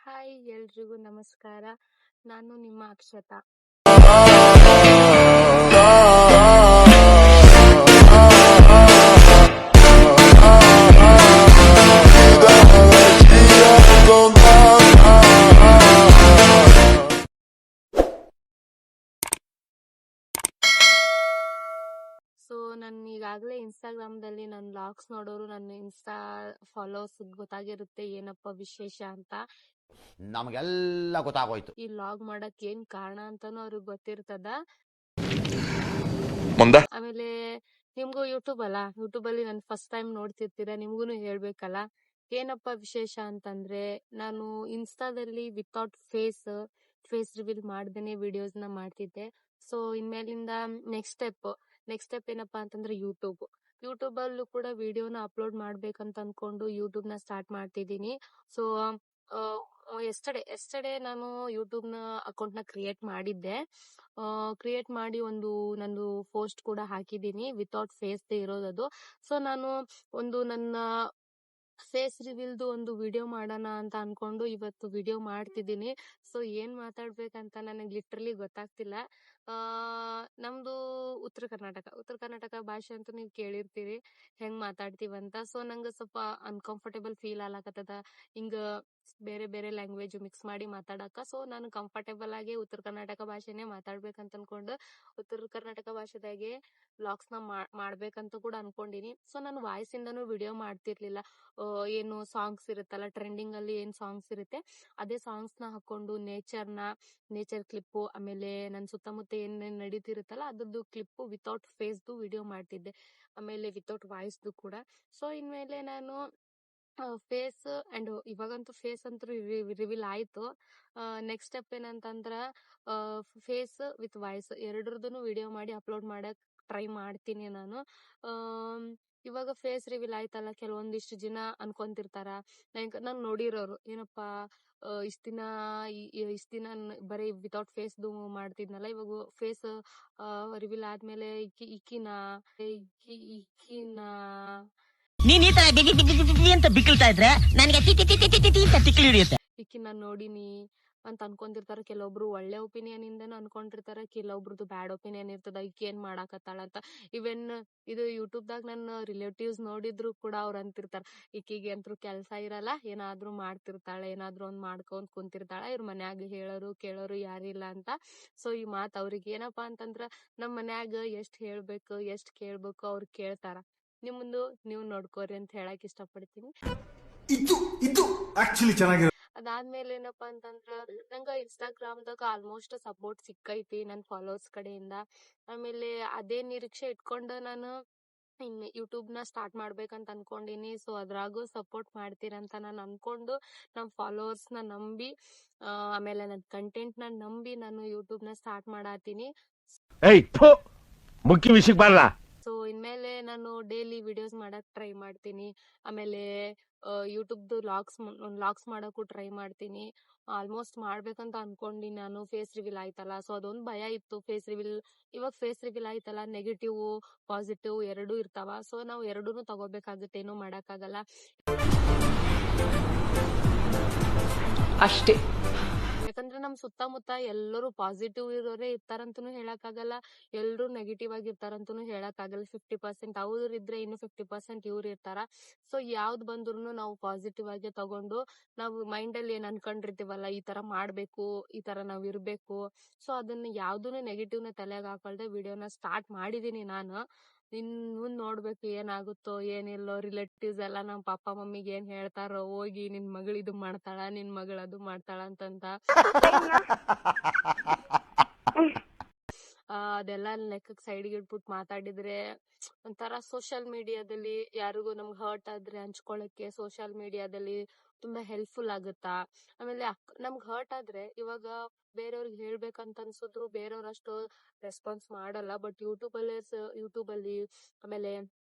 Hi ಎಲ್ರಿಗೂ ನಮಸ್ಕಾರ. ನಾನು ನಿಮ್ಮ ಅಕ್ಷತಾ. ಸೊ ನಾನು ಈಗಾಗಲೇ ಇನ್ಸ್ಟಾಗ್ರಾಮ್ದಲ್ಲಿ ನನ್ನ ವ್ಲಾಗ್ಸ್ ನೋಡೋರು ನನ್ನ ಇನ್ಸ್ಟಾ ಫಾಲೋವರ್ಸ್ ಗೊತ್ತಾಗಿರುತ್ತೆ ಏನಪ್ಪ ವಿಶೇಷ ಅಂತ. ನಮಗೆಲ್ಲ ಗೊತ್ತಾಗೋಯ್ತು. ಈ ವ್ಲಾಗ್ ಮಾಡಕ್ ಏನ್ ಕಾರಣ ಅಂತಾನು ಅವ್ರಿಗೆ ಗೊತ್ತಿರ್ತದ. ಆಮೇಲೆ ನಿಮ್ಗೂ ಯೂಟ್ಯೂಬ್ ಅಲ್ಲಿ ನಾನು ಫಸ್ಟ್ ಟೈಮ್ ನೋಡ್ತಿರ್ತೀರ, ನಿಮ್ಗೂನು ಹೇಳ್ಬೇಕಲ್ಲ ಏನಪ್ಪ ವಿಶೇಷ ಅಂತಂದ್ರೆ, ನಾನು ಇನ್ಸ್ಟಾದಲ್ಲಿ ವಿತೌಟ್ ಫೇಸ್ ರಿವೀಲ್ ಮಾಡ್ದೇನೆ ವಿಡಿಯೋಸ್ ನ ಮಾಡ್ತಿದ್ದೆ. ಸೊ ಇನ್ಮೇಲಿಂದ ನೆಕ್ಸ್ಟ್ ಸ್ಟೆಪ್ ಏನಪ್ಪಾ ಅಂತಂದ್ರೆ ಯೂಟ್ಯೂಬ್ ಅಲ್ಲೂ ಕೂಡ ವಿಡಿಯೋನ ಅಪ್ಲೋಡ್ ಮಾಡ್ಬೇಕಂತ ಅನ್ಕೊಂಡು ಯೂಟ್ಯೂಬ್ ನ ಸ್ಟಾರ್ಟ್ ಮಾಡ್ತಿದ್ದೀನಿ. ಸೊ ಎಸ್ಟರ್ಡೇ ನಾನು ಯೂಟ್ಯೂಬ್ ನ ಅಕೌಂಟ್ ನ ಕ್ರಿಯೇಟ್ ಮಾಡಿದ್ದೆ. ಕ್ರಿಯೇಟ್ ಮಾಡಿ ನಂದು ಪೋಸ್ಟ್ ಕೂಡ ಹಾಕಿದ್ದೀನಿ, ವಿತೌಟ್ ಫೇಸ್ ಇರೋದದು. ಸೊ ನಾನು ನನ್ನ ಫೇಸ್ ರಿವೀಲ್ದು ಒಂದು ವಿಡಿಯೋ ಮಾಡೋಣ ಅಂತ ಅನ್ಕೊಂಡು ಇವತ್ತು ವಿಡಿಯೋ ಮಾಡ್ತಿದ್ದೀನಿ. ಸೊ ಏನ್ ಮಾತಾಡ್ಬೇಕಂತ ನನಗೆ ಲಿಟ್ರಲಿ ಗೊತ್ತಾಗ್ತಿಲ್ಲ. ನಮ್ದು ಉತ್ತರ ಕರ್ನಾಟಕ ಭಾಷೆ ಅಂತೂ ನೀವು ಕೇಳಿರ್ತೀರಿ ಹೆಂಗ್ ಮಾತಾಡ್ತೀವಂತ. ಸೊ ನಂಗೆ ಸ್ವಲ್ಪ ಅನ್ಕಂಫರ್ಟೇಬಲ್ ಫೀಲ್ ಆಗ್ಲಕತ್ತದ ಹಿಂಗ ಬೇರೆ ಬೇರೆ ಲ್ಯಾಂಗ್ವೇಜ್ ಮಿಕ್ಸ್ ಮಾಡಿ ಮಾತಾಡಕ. ಸೊ ನಾನು ಕಂಫರ್ಟೇಬಲ್ ಆಗಿ ಉತ್ತರ ಕರ್ನಾಟಕ ಭಾಷೆನೆ ಮಾತಾಡ್ಬೇಕಂತ ಅನ್ಕೊಂಡು ಉತ್ತರ ಕರ್ನಾಟಕ ಭಾಷೆದಾಗೆ ವ್ಲಾಗ್ಸ್ ನ ಮಾಡ್ಬೇಕಂತ ಕೂಡ ಅನ್ಕೊಂಡಿನಿ. ಸೊ ನಾನು ವಾಯ್ಸ್ ಇಂದನೂ ವಿಡಿಯೋ ಮಾಡ್ತಿರ್ಲಿಲ್ಲ. ಏನು ಸಾಂಗ್ಸ್ ಇರುತ್ತಲ್ಲ, ಟ್ರೆಂಡಿಂಗ್ ಅಲ್ಲಿ ಏನ್ ಸಾಂಗ್ಸ್ ಇರುತ್ತೆ ಅದೇ ಸಾಂಗ್ಸ್ ನ ಹಾಕೊಂಡು ನೇಚರ್ ಕ್ಲಿಪ್ಪು, ಆಮೇಲೆ ನನ್ ಸುತ್ತಮುತ್ತ ಏನೇನ್ ನಡೀತಿರುತ್ತಲ್ಲ ಅದ್ರದ್ದು ಕ್ಲಿಪ್ಪು ವಿತೌಟ್ ಫೇಸ್ದು ವಿಡಿಯೋ ಮಾಡ್ತಿದ್ದೆ, ಆಮೇಲೆ ವಿತೌಟ್ ವಾಯ್ಸ್ದು ಕೂಡ. ಸೊ ಇನ್ಮೇಲೆ ನಾನು ಫೇಸ್ ಅಂಡ್ ಇವಾಗಂತೂ ಫೇಸ್ ಅಂತೂ ರಿವೀಲ್ ಆಯ್ತು. ನೆಕ್ಸ್ಟ್ ಸ್ಟೆಪ್ ಏನಂತಂದ್ರ ಫೇಸ್ ವಿತ್ ವಾಯ್ಸ್ ಎರಡರದನ್ನು ವಿಡಿಯೋ ಮಾಡಿ ಅಪ್ಲೋಡ್ ಮಾಡಕ್ ಟ್ರೈ ಮಾಡ್ತೀನಿ ನಾನು. ಇವಾಗ ಫೇಸ್ ರಿವೀಲ್ ಆಯ್ತಲ್ಲ, ಕೆಲವೊಂದಿಷ್ಟು ಜನ ಅನ್ಕೊಂತಿರ್ತಾರ, ನಾನ್ ನೋಡಿರೋರು ಏನಪ್ಪಾ ಇಷ್ಟ ದಿನ ಬರೀ ವಿತೌಟ್ ಫೇಸ್ದು ಮಾಡ್ತಿದ್ನಲ್ಲ, ಇವಾಗ ಫೇಸ್ ರಿವೀಲ್ ಆದ್ಮೇಲೆ ಇಕ್ಕಿನ ನೀನ್ ಈ ತರ ಬಿಗಿ ಅಂತ ಬಿಕ್ಕಳ್ತಾ ಇದ್ರೆ ನನಗೆ ತಿಕ್ಲಿ ಹಿಡಿಯುತ್ತೆ. ಇಕ್ಕಿನ ನೋಡಿನಿ ಅಂತ ಅನ್ಕೊಂತಿರ್ತಾರ. ಕೆಲವೊಬ್ರು ಒಳ್ಳೆ ಒಪಿನಿಯನ್ ಇಂದನೂ ಅನ್ಕೊಂಡಿರ್ತಾರ, ಕೆಲವೊಬ್ರದ್ದು ಬ್ಯಾಡ್ ಒಪಿನಿಯನ್ ಇರ್ತದ ಈಕಿ ಏನ್ ಮಾಡಾಕತ್ತಾಳ ಅಂತ. ಇವನ್ ಇದು ಯೂಟ್ಯೂಬ್ ದಾಗ ನನ್ನ ರಿಲೇಟಿವ್ಸ್ ನೋಡಿದ್ರು ಕೂಡ ಅವ್ರ ಅಂತಿರ್ತಾರ, ಈಕಿಗೆ ಅಂತೂ ಕೆಲ್ಸ ಇರಲ್ಲ, ಏನಾದ್ರೂ ಮಾಡ್ತಿರ್ತಾಳೆ, ಏನಾದ್ರೂ ಒಂದ್ ಮಾಡ್ಕೊಂಡ್ ಕುಂತಿರ್ತಾಳ, ಇವ್ರ ಮನ್ಯಾಗ ಹೇಳೋರು ಕೇಳೋರು ಯಾರಿಲ್ಲ ಅಂತ. ಸೊ ಈ ಮಾತ್ ಅವ್ರಿಗೆ ಏನಪ್ಪಾ ಅಂತಂದ್ರ, ನಮ್ ಮನ್ಯಾಗ ಎಷ್ಟ್ ಹೇಳ್ಬೇಕು ಎಷ್ಟ್ ಕೇಳ್ಬೇಕು ಅವ್ರು ಕೇಳ್ತಾರ, ನಿಮ್ಮಂದು ನೀವು ನೋಡ್ಕೋರಿ ಅಂತ ಹೇಳಕ್ ಇಷ್ಟಪಡ್ತೀನಿ. ಅದಾದ್ಮೇಲೆ ಏನಪ್ಪಾ ಅಂತಂದ್ರ, ನಂಗ ಇನ್ಸ್ಟಾಗ್ರಾಮ್ದಾಗ ಆಲ್ಮೋಸ್ಟ್ ಸಪೋರ್ಟ್ ಸಿಕ್ಕೈತಿ ನನ್ ಫಾಲೋವರ್ಸ್ ಕಡೆಯಿಂದ. ಆಮೇಲೆ ಅದೇ ನಿರೀಕ್ಷೆ ಇಟ್ಕೊಂಡ ನಾನು ಯೂಟ್ಯೂಬ್ ನ ಸ್ಟಾರ್ಟ್ ಮಾಡ್ಬೇಕಂತ ಅನ್ಕೊಂಡಿನಿ. ಸೊ ಅದ್ರಾಗೂ ಸಪೋರ್ಟ್ ಮಾಡ್ತೀರಂತ ನಾನು ಅನ್ಕೊಂಡು ನಮ್ ಫಾಲೋವರ್ಸ್ ನ ನಂಬಿ, ಆಮೇಲೆ ನನ್ ಕಂಟೆಂಟ್ ನ ನಂಬಿ ನಾನು ಯೂಟ್ಯೂಬ್ ನ ಸ್ಟಾರ್ಟ್ ಮಾಡಾತೀನಿ. ಮುಖ್ಯ ವಿಷಯಕ್ಕೆ ಬರಲ್ಲ. ಸೊ ಇನ್ಮೇಲೆ ನಾನು ಡೈಲಿ ವಿಡಿಯೋಸ್ ಮಾಡಕ್ ಟ್ರೈ ಮಾಡ್ತೀನಿ. ಆಮೇಲೆ ಯೂಟ್ಯೂಬ್ದು ಲಾಗ್ಸ್ ಮಾಡಕ್ಕೂ ಟ್ರೈ ಮಾಡ್ತೀನಿ. ಆಲ್ಮೋಸ್ಟ್ ಮಾಡ್ಬೇಕಂತ ಅನ್ಕೊಂಡಿನಿ ನಾನು. ಫೇಸ್ ರಿವೀಲ್ ಆಯ್ತಲ್ಲ, ಸೊ ಅದೊಂದ್ ಭಯ ಇತ್ತು. ಇವಾಗ ಫೇಸ್ ರಿವೀಲ್ ಆಯ್ತಲ್ಲ, ನೆಗೆಟಿವ್ ಪಾಸಿಟಿವ್ ಎರಡೂ ಇರ್ತಾವ. ಸೊ ನಾವು ಎರಡೂನು ತಗೋಬೇಕಾಗುತ್ತೆ, ಏನೂ ಮಾಡಕ್ಕಾಗಲ್ಲ ಅಷ್ಟೇ. ಯಾಕಂದ್ರೆ ನಮ್ ಸುತ್ತಮುತ್ತ ಎಲ್ಲರೂ ಪಾಸಿಟಿವ್ ಇರೋರೇ ಇರ್ತಾರಂತನೂ ಹೇಳಕ್ಕಾಗಲ್ಲ, ಎಲ್ರು ನೆಗೆಟಿವ್ ಆಗಿ ಇರ್ತಾರಂತನೂ ಹೇಳಕ್ಕಾಗಲ್ಲ. 50% ಅವ್ರು ಇದ್ರೆ ಇನ್ನು 50% ಇವ್ರು ಇರ್ತಾರ. ಸೊ ಯಾವ್ದ್ ಬಂದ್ರು ನಾವು ಪಾಸಿಟಿವ್ ಆಗಿ ತಗೊಂಡು, ನಾವು ಮೈಂಡ್ ಅಲ್ಲಿ ಏನ್ ಅನ್ಕೊಂಡಿರ್ತೀವಲ್ಲ, ಈ ತರ ಮಾಡ್ಬೇಕು, ಈ ತರ ನಾವ್ ಇರ್ಬೇಕು, ಸೊ ಅದನ್ನ ಯಾವ್ದೂನು ನೆಗೆಟಿವ್ ನ ತಲೆಯಾಗ ಹಾಕೊಳ್ದೆ ವಿಡಿಯೋನ ಸ್ಟಾರ್ಟ್ ಮಾಡಿದೀನಿ ನಾನು. ಇನ್ ಮುಂದ್ ನೋಡ್ಬೇಕು ಏನಾಗುತ್ತೋ ಏನಿಲ್ಲೋ. ರಿಲೇಟಿವ್ಸ್ ಎಲ್ಲ ನಮ್ ಪಪ್ಪ ಮಮ್ಮಿಗೆ ಏನ್ ಹೇಳ್ತಾರೋ, ಹೋಗಿ ನಿನ್ ಮಗಳು ಇದು ಮಾಡ್ತಾಳ, ನಿನ್ ಮಗಳು ಅದು ಮಾಡ್ತಾಳ ಅಂತಂತ. ಅದೆಲ್ಲ ಲೆಕ್ಕಕ್ ಸೈಡ್ಗೆ ಇಟ್ಬಿಟ್ಟು ಮಾತಾಡಿದ್ರೆ ಒಂಥರ ಸೋಷಿಯಲ್ ಮೀಡಿಯಾದಲ್ಲಿ ಯಾರಿಗೂ ನಮ್ಗೆ ಹರ್ಟ್ ಆದ್ರೆ ಹಂಚ್ಕೊಳಕ್ಕೆ ಸೋಷಿಯಲ್ ಮೀಡಿಯಾದಲ್ಲಿ ತುಂಬಾ ಹೆಲ್ಪ್ಫುಲ್ ಆಗುತ್ತಾ. ಆಮೇಲೆ ನಮ್ಗ್ ಹರ್ಟ್ ಆದ್ರೆ ಇವಾಗ ಬೇರೆಯವ್ರಿಗೆ ಹೇಳ್ಬೇಕಂತ ಅನ್ಸಿದ್ರು ಬೇರೆಯವ್ರ ಅಷ್ಟು ರೆಸ್ಪಾನ್ಸ್ ಮಾಡಲ್ಲ. ಬಟ್ ಯೂಟ್ಯೂಬ್ ಅಲ್ಲಿ ಆಮೇಲೆ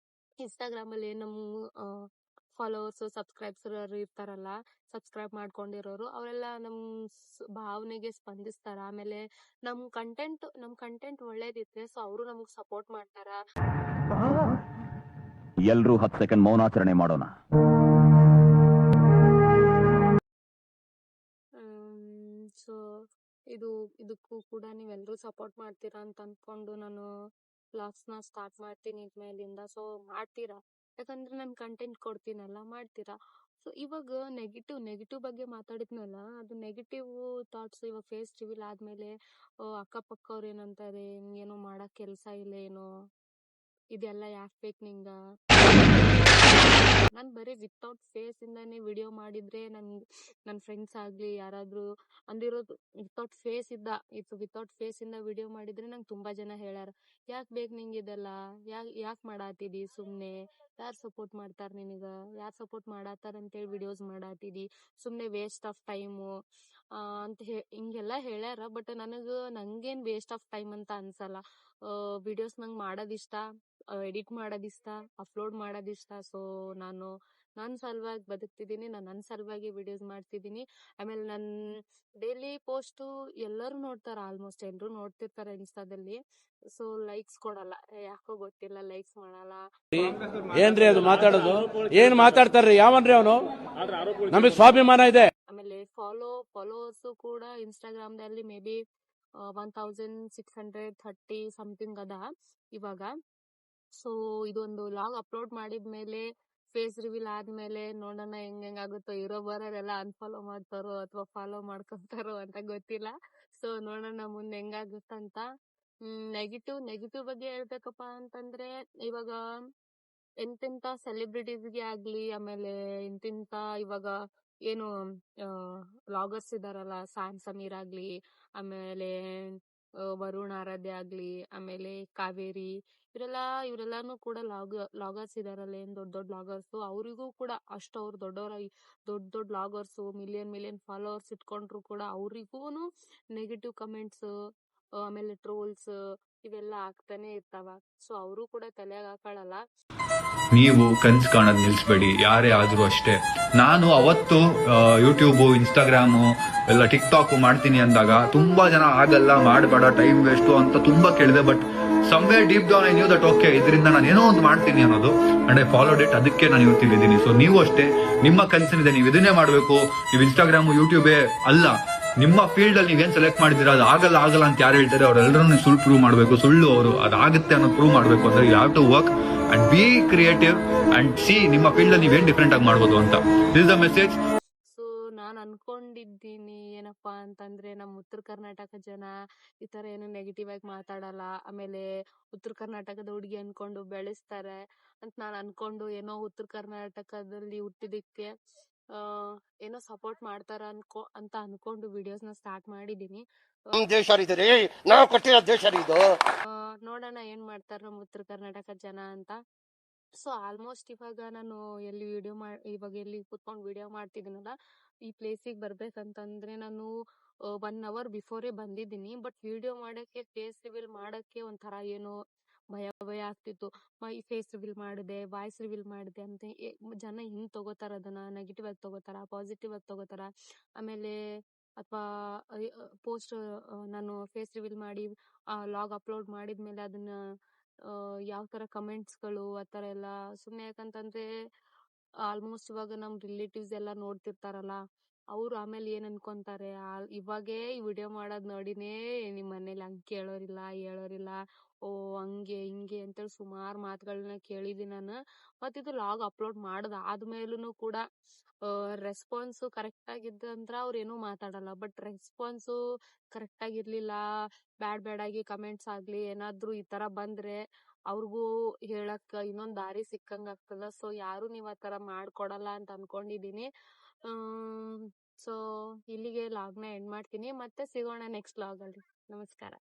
ಇನ್ಸ್ಟಾಗ್ರಾಮ್ ಅಲ್ಲಿ ನಮ್ ಫಾಲೋವರ್ಸ್ ಸಬ್ಸ್ಕ್ರೈಬ್ಸ್ ಇರ್ತಾರಲ್ಲ, ಸಬ್ಸ್ಕ್ರೈಬ್ ಮಾಡ್ಕೊಂಡಿರೋರು, ಅವರೆಲ್ಲ ನಮ್ ಭಾವನೆಗೆ ಸ್ಪಂದಿಸ್ತಾರ. ಆಮೇಲೆ ನಮ್ ಕಂಟೆಂಟ್ ಒಳ್ಳೇದಿದ್ರೆ ಸೊ ಅವರು ನಮಗ್ ಸಪೋರ್ಟ್ ಮಾಡ್ತಾರ. ಎಲ್ರೂ 10 ಸೆಕೆಂಡ್ ಮೌನಾಚರಣೆ ಮಾಡೋಣ. ಸೊ ಇದಕ್ಕೂ ಕೂಡ ನೀವೆಲ್ಲರೂ ಸಪೋರ್ಟ್ ಮಾಡ್ತೀರಾ ಅಂತ ಅನ್ಕೊಂಡು ನಾನು ವ್ಲಾಗ್ಸ್ನ ಸ್ಟಾರ್ಟ್ ಮಾಡ್ತೀನಿ ಇನ್ಮೇಲಿಂದ. ಸೊ ಮಾಡ್ತೀರಾ, ಯಾಕಂದ್ರೆ ನಾನು ಕಂಟೆಂಟ್ ಕೊಡ್ತೀನಲ್ಲ, ಮಾಡ್ತೀರಾ. ಸೊ ಇವಾಗ ನೆಗೆಟಿವ್ ಬಗ್ಗೆ ಮಾತಾಡಿದ್ನಲ್ಲ, ಅದು ನೆಗೆಟಿವ್ ಥಾಟ್ಸ್ ಇವಾಗ ಫೇಸ್ ರಿವೀಲ್ ಆದ್ಮೇಲೆ ಅಕ್ಕಪಕ್ಕ ಅವ್ರು ಏನಂತಾರೆ, ಏನೋ ಮಾಡಕ್ ಕೆಲ್ಸ ಇಲ್ಲ ಏನೋ, ಇದೆಲ್ಲ ಯಾಕೆ ಬೇಕು ನಿಂಗ. ನಾನು ಬರೀ ವಿತೌಟ್ ಫೇಸ್ ಇಂದಾನೆ ವಿಡಿಯೋ ಮಾಡಿದ್ರೆ ನನ್ನ ಫ್ರೆಂಡ್ಸ್ ಆಗ್ಲಿ ಯಾರಾದ್ರೂ ಅಂದಿರೋದು, ವಿತೌಟ್ ಫೇಸ್ ಇಂದ ವಿಡಿಯೋ ಮಾಡಿದ್ರೆ ನಂಗೆ ತುಂಬಾ ಜನ ಹೇಳ್ಯಾರ, ಯಾಕೆ ಬೇಕು ನಿಂಗೆ ಇದೆಲ್ಲ, ಯಾಕೆ ಮಾಡಾತಿದಿ ಸುಮ್ನೆ, ಯಾರು ಸಪೋರ್ಟ್ ಮಾಡ್ತಾರ ನಿನಗ, ಯಾರು ಸಪೋರ್ಟ್ ಮಾಡಾತಾರ ಅಂತೇಳಿ ವಿಡಿಯೋಸ್ ಮಾಡಾತಿದಿ, ಸುಮ್ನೆ ವೇಸ್ಟ್ ಆಫ್ ಟೈಮು ಅಂತ ಹಿಂಗೆಲ್ಲ ಹೇಳ್ಯಾರ. ಬಟ್ ನಂಗೇನ್ ವೇಸ್ಟ್ ಆಫ್ ಟೈಮ್ ಅಂತ ಅನ್ಸಲ್ಲ. ವಿಡಿಯೋಸ್ ನಂಗೆ ಮಾಡೋದಿಷ್ಟ, ಎಡಿಟ್ ಮಾಡೋದಿಷ್ಟ, ಅಪ್ಲೋಡ್ ಮಾಡೋದಿಷ್ಟ. ಸೊ ನಾನು ನನ್ನ ಸಲುವಾಗಿ ಬದುಕ್ತಿದ್ದೀನಿ, ನಾನು ನನ್ನ ಸಲುವಾಗಿ ವಿಡಿಯೋಸ್ ಮಾಡ್ತಿದ್ದೀನಿ. ಆಮೇಲೆ ನನ್ನ ಡೈಲಿ ಪೋಸ್ಟು ಎಲ್ಲರೂ ನೋಡ್ತಾರೆ, ಆಲ್ಮೋಸ್ಟ್ ಎಲ್ಲರೂ ನೋಡ್ತಿರ್ತಾರೆ ಇನ್ಸ್ಟಾದಲ್ಲಿ. ಸೊ ಲೈಕ್ಸ್ ಕೊಡಲ್ಲ, ಯಾಕೋ ಗೊತ್ತಿಲ್ಲ, ಲೈಕ್ಸ್ ಮಾಡಲ್ಲ. ಏನ್ರಿ ಅದು ಮಾತಾಡೋದು, ಏನ್ ಮಾತಾಡ್ತಾರ್ರಿ, ಯಾವನ್ರಿ ಅವನು, ನಮಗೆ ಸ್ವಾಭಿಮಾನ ಇದೆ. ಆಮೇಲೆ ಫಾಲೋವರ್ಸ್ ಕೂಡ ಇನ್ಸ್ಟಾಗ್ರಾಮ್ದಲ್ಲಿ ಮೇ ಬಿ 1630 ಸಮಥಿಂಗ್ ಅದ ಇವಾಗ. ಸೊ ಇದೊಂದು ಲಾಗ್ ಅಪ್ಲೋಡ್ ಮಾಡಿದ್ಮೇಲೆ, ಫೇಸ್ ರಿವೀಲ್ ಆದ್ಮೇಲೆ ನೋಡೋಣ ಹೆಂಗಾಗುತ್ತೋ. ಇರೋ ಬರೋರೆಲ್ಲ ಅನ್ಫಾಲೋ ಮಾಡ್ತಾರೋ ಅಥವಾ ಫಾಲೋ ಮಾಡ್ಕೊಂತಾರೋ ಅಂತ ಗೊತ್ತಿಲ್ಲ. ಸೊ ನೋಡೋಣ ಮುಂದೆ ಹೆಂಗಾಗುತ್ತಂತ. ನೆಗೆಟಿವ್ ಬಗ್ಗೆ ಹೇಳ್ಬೇಕಪ್ಪ ಅಂತಂದ್ರೆ, ಇವಾಗ ಎಂತೆಂತ ಸೆಲೆಬ್ರಿಟೀಸ್ಗೆ ಆಗ್ಲಿ, ಆಮೇಲೆ ಎಂತೆಂತ ಇವಾಗ ಏನು ವ್ಲಾಗರ್ಸ್ ಇದಾರಲ್ಲ, ಸ್ಯಾಮ್ ಸಮೀರ್ ಆಗ್ಲಿ, ಆಮೇಲೆ ವರುಣ್ ಆರಾಧ್ಯ ಆಗ್ಲಿ, ಆಮೇಲೆ ಕಾವೇರಿ, ಇವರೆಲ್ಲಾನು ಕೂಡ ಲಾಗರ್ಸ್ ಇದಾರಲ್ಲ, ಏನ್ ದೊಡ್ಡ ಲಾಗರ್ಸ್, ಅವರಿಗೂ ಕೂಡ ಅಷ್ಟು ಅವ್ರು ದೊಡ್ಡ ಲಾಗರ್ಸ್, ಮಿಲಿಯನ್ ಫಾಲೋವರ್ಸ್ ಇಟ್ಕೊಂಡ್ರು ಕೂಡ ಅವ್ರಿಗೂನು ನೆಗೆಟಿವ್ ಕಮೆಂಟ್ಸ್, ಆಮೇಲೆ ಟ್ರೋಲ್ಸ್ ಇವೆಲ್ಲ ಆಗ್ತಾನೆ ಇರ್ತಾವ. ಸೊ ಅವರು ಕೂಡ ತಲೆಯಾಗ ಹಾಕೊಳ್ಳಲ್ಲ. ನೀವು ಕನ್ಸು ಕಾಣೋದು ನಿಲ್ಲಿಸ್ಬೇಡಿ, ಯಾರೇ ಆದ್ರೂ ಅಷ್ಟೇ. ನಾನು ಅವತ್ತು ಯೂಟ್ಯೂಬು, ಇನ್ಸ್ಟಾಗ್ರಾಮು ಎಲ್ಲ ಟಿಕ್ ಟಾಕ್ ಮಾಡ್ತೀನಿ ಅಂದಾಗ ತುಂಬಾ ಜನ ಆಗಲ್ಲ, ಮಾಡಬೇಡ, ಟೈಮ್ ವೇಸ್ಟು ಅಂತ ತುಂಬಾ ಕೇಳಿದೆ. But somewhere deep down I knew that okay, ಇದರಿಂದ ನಾನು ಏನೋ ಒಂದು ಮಾಡ್ತೀನಿ ಅನ್ನೋದು, ಅಂಡ್ ಐ ಫಾಲೋಡ್ ಇಟ್. ಅದಕ್ಕೆ ನಾನು ಇವತ್ತಿದ್ದೀನಿ. ಸೊ ನೀವು ಅಷ್ಟೇ, ನಿಮ್ಮ ಕನಸಿನಿದೆ, ನೀವು ಇದನ್ನೇ ಮಾಡಬೇಕು. ನೀವು ಇನ್ಸ್ಟಾಗ್ರಾಮು, ಯೂಟ್ಯೂಬೇ ಅಲ್ಲ, ನಿಮ್ಮ ಫೀಲ್ಡ್ ಅಲ್ಲಿ ನೀವೇನ್ ಸೆಲೆಕ್ಟ್ ಮಾಡಿದ್ದೀರಾ ಅದು ಆಗಲ್ಲ ಅಂತ ಯಾರು ಹೇಳ್ತಾರೆ ಅವರೆಲ್ಲರೂ ಸುಳ್ಳು ಪ್ರೂವ್ ಮಾಡಬೇಕು. ಸುಳ್ಳು ಅವರು ಅದಾಗುತ್ತೆ ಅನ್ನೋದು ಪ್ರೂವ್ ಮಾಡಬೇಕು ಅಂದ್ರೆ you have to work and be creative and see ನಿಮ್ಮ ಫೀಲ್ಡ್ ಅಲ್ಲಿ ನೀವೇನ್ ಡಿಫ್ರೆಂಟ್ ಆಗಿ ಮಾಡ್ಬೋದು ಅಂತ. This is the message. So ನಾನು ಅನ್ಕೊಂಡಿದ್ದೀನಿ ಏನಪ್ಪಾ ಅಂತಂದ್ರೆ, ನಮ್ಮ ಉತ್ತರ ಕರ್ನಾಟಕ ಜನ ಈ ತರ ಏನು ನೆಗೆಟಿವ್ ಆಗಿ ಮಾತಾಡಲ್ಲ, ಆಮೇಲೆ ಉತ್ತರ ಕರ್ನಾಟಕದ ಹುಡುಗಿ ಅನ್ಕೊಂಡು ಬೆಳೆಸ್ತಾರೆ ಅಂತ ನಾನು ಅನ್ಕೊಂಡು, ಏನೋ ಉತ್ತರ ಕರ್ನಾಟಕದಲ್ಲಿ ಹುಟ್ಟಿದಕ್ಕೆ ಏನೋ ಸಪೋರ್ಟ್ ಮಾಡ್ತಾರ ಅಂತ ಅನ್ಕೊಂಡು ವಿಡಿಯೋಸ್ನ ಸ್ಟಾರ್ಟ್ ಮಾಡಿದೀನಿ. ನಾವು ಕೊಟ್ಟಿರೋ ದೇಶ ಇದು. ನೋಡೋಣ ಏನ್ ಮಾಡ್ತಾರ ನಮ್ಮ ಉತ್ತರ ಕರ್ನಾಟಕ ಜನ ಅಂತ. ಸೊ ಆಲ್ಮೋಸ್ಟ್ ಇವಾಗ ನಾನು ಇವಾಗ ಎಲ್ಲಿ ಕುತ್ಕೊಂಡು ವಿಡಿಯೋ ಮಾಡ್ತಿದ್ದೀನಲ್ಲ, ಈ ಪ್ಲೇಸಿಗೆ ಬರ್ಬೇಕಂತಂದ್ರೆ ನಾನು 1 hour ಬಿಫೋರೇ ಬಂದಿದ್ದೀನಿ. ಬಟ್ ವಿಡಿಯೋ ಮಾಡಕ್ಕೆ, ಫೇಸ್ ರಿವೀಲ್ ಮಾಡಕ್ಕೆ ಒಂಥರ ಏನೋ ಭಯ ಆಗ್ತಿತ್ತು. ಈ ಫೇಸ್ ರಿವೀಲ್ ಮಾಡಿದೆ, ವಾಯ್ಸ್ ರಿವೀಲ್ ಮಾಡಿದೆ ಅಂತ ಜನ ಹಿಂಗ್ ತಗೋತಾರ, ಅದನ್ನ ನೆಗೆಟಿವ್ ಆಗಿ ತಗೋತಾರ, ಪಾಸಿಟಿವ್ ಆಗಿ ತಗೋತಾರ. ಆಮೇಲೆ ಅಥವಾ ಪೋಸ್ಟ್ ನಾನು ಫೇಸ್ ರಿವೀಲ್ ಮಾಡಿ ಲಾಗ್ ಅಪ್ಲೋಡ್ ಮಾಡಿದ್ಮೇಲೆ ಅದನ್ನ ಯಾವ ತರ ಕಮೆಂಟ್ಸ್ಗಳು ಆ ತರ ಎಲ್ಲ ಸುಮ್ನೆ. ಯಾಕಂತಂದ್ರೆ ಆಲ್ಮೋಸ್ಟ್ ಇವಾಗ ನಮ್ ರಿಲೇಟಿವ್ಸ್ ಎಲ್ಲ ನೋಡ್ತಿರ್ತಾರಲ್ಲ, ಅವ್ರು ಆಮೇಲೆ ಏನ್ ಅನ್ಕೊಂತಾರೆ, ಇವಾಗೇ ಈ ವಿಡಿಯೋ ಮಾಡೋದ್ ನೋಡಿನೇ ನಿಮ್ ಮನೇಲಿ ಹಂಗ್ ಹೇಳೋರಿಲ್ಲ, ಓ ಹಂಗೆ ಹಿಂಗೆ ಅಂತೇಳಿ ಸುಮಾರು ಮಾತುಗಳನ್ನ ಕೇಳಿದೀನಿ ನಾನು. ಮತ್ತಿದು ಲಾಗ್ ಅಪ್ಲೋಡ್ ಆದ್ಮೇಲೂ ಕೂಡ ರೆಸ್ಪಾನ್ಸು ಕರೆಕ್ಟ್ ಆಗಿದ್ದಂದ್ರ ಅವ್ರು ಏನೂ ಮಾತಾಡಲ್ಲ. ಬಟ್ ರೆಸ್ಪಾನ್ಸು ಕರೆಕ್ಟ್ ಆಗಿರ್ಲಿಲ್ಲ, ಬ್ಯಾಡ್ ಆಗಿ ಕಮೆಂಟ್ಸ್ ಆಗ್ಲಿ ಏನಾದ್ರು ಈ ತರ ಬಂದ್ರೆ ಅವ್ರಿಗೂ ಹೇಳಕ್ ಇನ್ನೊಂದ್ ದಾರಿ ಸಿಕ್ಕಂಗ ಆಗ್ತದ. ಸೊ ಯಾರು ನೀವ್ ಆ ತರ ಮಾಡ್ಕೊಡಲ್ಲ ಅಂತ ಅನ್ಕೊಂಡಿದೀನಿ. ಸೊ ಇಲ್ಲಿಗೆ ಲಾಗ್ನ ಎಂಡ್ ಮಾಡ್ತೀನಿ, ಮತ್ತೆ ಸಿಗೋಣ ನೆಕ್ಸ್ಟ್ ಲಾಗ್ ಅಲ್ಲಿ. ನಮಸ್ಕಾರ.